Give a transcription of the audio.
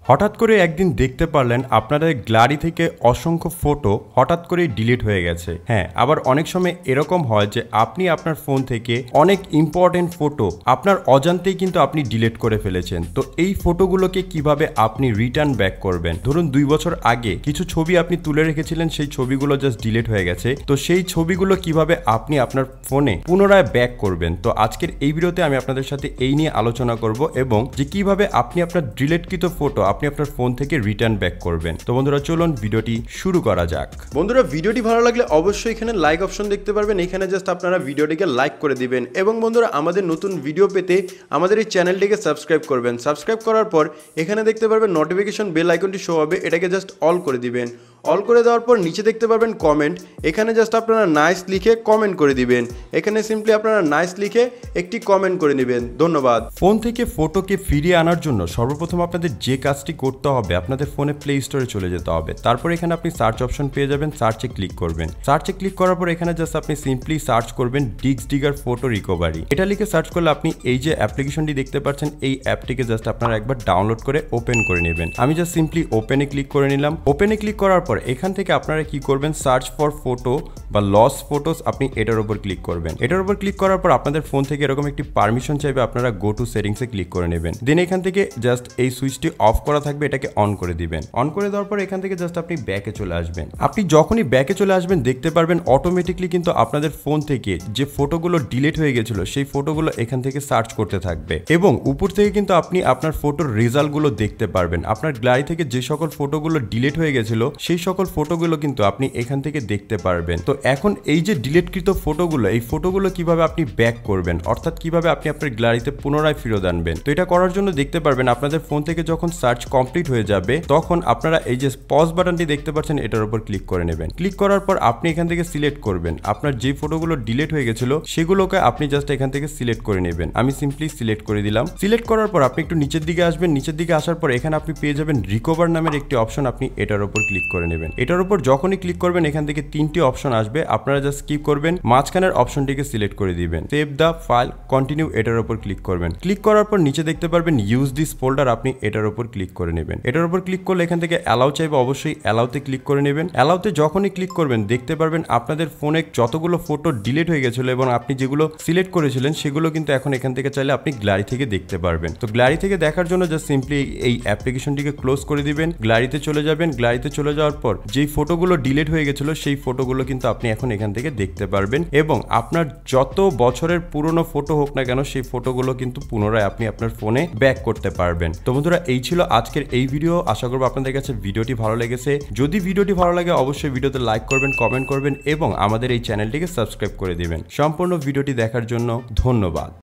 হঠাৎ করে একদিন দেখতে পারলেন আপনাদের গ্যালারি থেকে অসংখ্য ফটো হঠাৎ করেই ডিলিট হয়ে গেছে। হ্যাঁ, আবার অনেক সময় এরকম হয় যে আপনি আপনার ফোন থেকে অনেক ইম্পর্টেন্ট ফটো আপনার অজান্তেই কিন্তু আপনি ডিলিট করে ফেলেছেন। তো এই ফটোগুলোকে কিভাবে আপনি রিটার্ন ব্যাক করবেন? ধরুন 2 বছর আগে কিছু ছবি আপনি তুলে রেখেছিলেন, সেই ছবিগুলো জাস্ট ডিলিট হয়ে গেছে। তো সেই ছবিগুলো কিভাবে আপনি আপনার ফোনে পুনরায় ব্যাক করবেন? তো আজকের এই ভিডিওতে আমি আপনাদের সাথে এই নিয়ে আলোচনা করব এবং যে কিভাবে আপনি আপনার ডিলিটকৃত ফটো আপনি আপনার ফোন থেকে রিটার্ন ব্যাক করবেন। তো বন্ধুরা চলুন ভিডিওটি শুরু করা যাক। বন্ধুরা, ভিডিওটি ভালো লাগলে অবশ্যই এখানে লাইক অপশন দেখতে পারবেন, এখানে জাস্ট আপনারা ভিডিওটিকে লাইক করে দিবেন এবং বন্ধুরা আমাদের নতুন ভিডিও পেতে আমাদের এই চ্যানেলটিকে সাবস্ক্রাইব করবেন। সাবস্ক্রাইব করার পর এখানে দেখতে পারবেন নোটিফিকেশন বেল আইকনটি শো হবে, এটাকে জাস্ট অল করে দিবেন। অল করে দেওয়ার পর নিচে দেখতে পারবেন কমেন্ট, এখানে জাস্ট আপনারা নাইস লিখে কমেন্ট করে দিবেন। এখানে সিম্পলি আপনারা নাইস লিখে একটি কমেন্ট করে নেবেন। ধন্যবাদ। ফোন থেকে ফটোকে ফিরিয়ে আনার জন্য সর্বপ্রথম আপনাদের যে কাজটি করতে হবে, আপনাদের ফোনে প্লে স্টোরে চলে যেতে হবে। তারপর এখানে আপনি সার্চ অপশন পেয়ে যাবেন, সার্চে ক্লিক করবেন। সার্চে ক্লিক করার পর এখানে জাস্ট আপনি সিম্পলি সার্চ করবেন ডিক্সডিগার ফটো রিকভারি। এটা লিখে সার্চ করলে আপনি এই যে অ্যাপ্লিকেশনটি দেখতে পাচ্ছেন, এই অ্যাপটিকে জাস্ট আপনারা একবার ডাউনলোড করে ওপেন করে নেবেন। আমি জাস্ট সিম্পলি ওপেনে ক্লিক করে নিলাম। ওপেনে ক্লিক করার পর এখান থেকে আপনারা কি করবেন, সার্চ ফর ফটো বা লস ফটোস, আপনি এটার উপর ক্লিক করবেন। এটার উপর ক্লিক করার পর আপনাদের ফোন থেকে এরকম একটি পারমিশন চাইবে, আপনারা গো টু সেটিংসে ক্লিক করে নেবেন। দেন এখান থেকে জাস্ট এই সুইচটি অফ করা থাকবে, এটাকে অন করে দিবেন। অন করে দেওয়ার পর এখান থেকে জাস্ট আপনি ব্যাকে চলে আসবেন। আপনি যখনই ব্যাকে চলে আসবেন দেখতে পারবেন অটোমেটিকলি কিন্তু আপনাদের ফোন থেকে যে ফটোগুলো ডিলিট হয়ে গেছিল সেই ফটোগুলো এখান থেকে সার্চ করতে থাকবে এবং উপর থেকে কিন্তু আপনি আপনার ফটোর রেজাল্টগুলো দেখতে পারবেন। আপনার গ্যালারি থেকে যে সকল ফটোগুলো ডিলিট হয়ে গেছিল সেই সকল ফটোগুলো কিন্তু আপনি এখান থেকে দেখতে পারবেন। তো এখন এই যে ডিলিটকৃত ফটোগুলো, এই ফটোগুলো কিভাবে আপনি ব্যাক করবেন, অর্থাৎ কিভাবে আপনি আপনার গ্যালারিতে পুনরায় ফেরত আনবেন? তো এটা করার জন্য দেখতে পারবেন আপনাদের ফোন থেকে যখন সার্চ কমপ্লিট হয়ে যাবে তখন আপনারা এই যে পজ বাটনটি দেখতে পাচ্ছেন এটার উপর ক্লিক করে নেবেন। ক্লিক করার পর আপনি এখান থেকে সিলেক্ট করবেন আপনার যে ফটোগুলো ডিলিট হয়ে গেছিল সেগুলোকে আপনি জাস্ট এখান থেকে সিলেক্ট করে নেবেন। আমি সিম্পলি সিলেক্ট করে দিলাম। সিলেক্ট করার পর আপনি একটু নিচের দিকে আসবেন। নিচের দিকে আসার পর এখানে আপনি পেয়ে যাবেন রিকভার নামের একটি অপশন, আপনি এটার উপর ক্লিক করে নেবেন। এটার উপর যখনই ক্লিক করবেন এখান থেকে 3টি অপশন আসবে, আপনারা জাস্ট স্কিপ করবেন, মাঝখানের অপশনটিকে সিলেক্ট করে দিবেন। সেভ দ্য ফাইল কন্টিনিউ, এটার উপর ক্লিক করবেন। ক্লিক করার পর নিচে দেখতে পারবেন ইউজ দিস ফোল্ডার, আপনি এটার উপর ক্লিক করে নেবেন। এটার উপর ক্লিক করলে এখান থেকে অ্যালাউ চাইবে, অবশ্যই অ্যালাউতে ক্লিক করে নেবেন। অ্যালাউতে যখনই ক্লিক করবেন দেখতে পারবেন আপনাদের ফোনে যতগুলো ফটো ডিলিট হয়ে গেছিল এবং আপনি যেগুলো সিলেক্ট করেছিলেন সেগুলো কিন্তু এখন এখান থেকে চাইলে আপনি গ্যালারি থেকে দেখতে পারবেন। তো গ্যালারি থেকে দেখার জন্য জাস্ট সিম্পলি এই অ্যাপ্লিকেশনটিকে ক্লোজ করে দিবেন, গ্যালারিতে চলে যাবেন। গ্যালারিতে চলে যাওয়ার পর যেই ফটোগুলো ডিলিট হয়ে গেছিল সেই ফটোগুলো কিন্তু আপনি এখন এখান থেকে দেখতে পারবেন এবং আপনার যত বছরের পুরনো ফটো হোক না কেন সেই ফটোগুলো কিন্তু পুনরায় আপনি আপনার ফোনে ব্যাক করতে পারবেন। তো বন্ধুরা, এই ছিল আজকের এই ভিডিও। আশা করব আপনাদের কাছে ভিডিওটি ভালো লেগেছে। যদি ভিডিওটি ভালো লাগে অবশ্যই ভিডিওতে লাইক করবেন, কমেন্ট করবেন এবং আমাদের এই চ্যানেলটিকে সাবস্ক্রাইব করে দিবেন। সম্পূর্ণ ভিডিওটি দেখার জন্য ধন্যবাদ।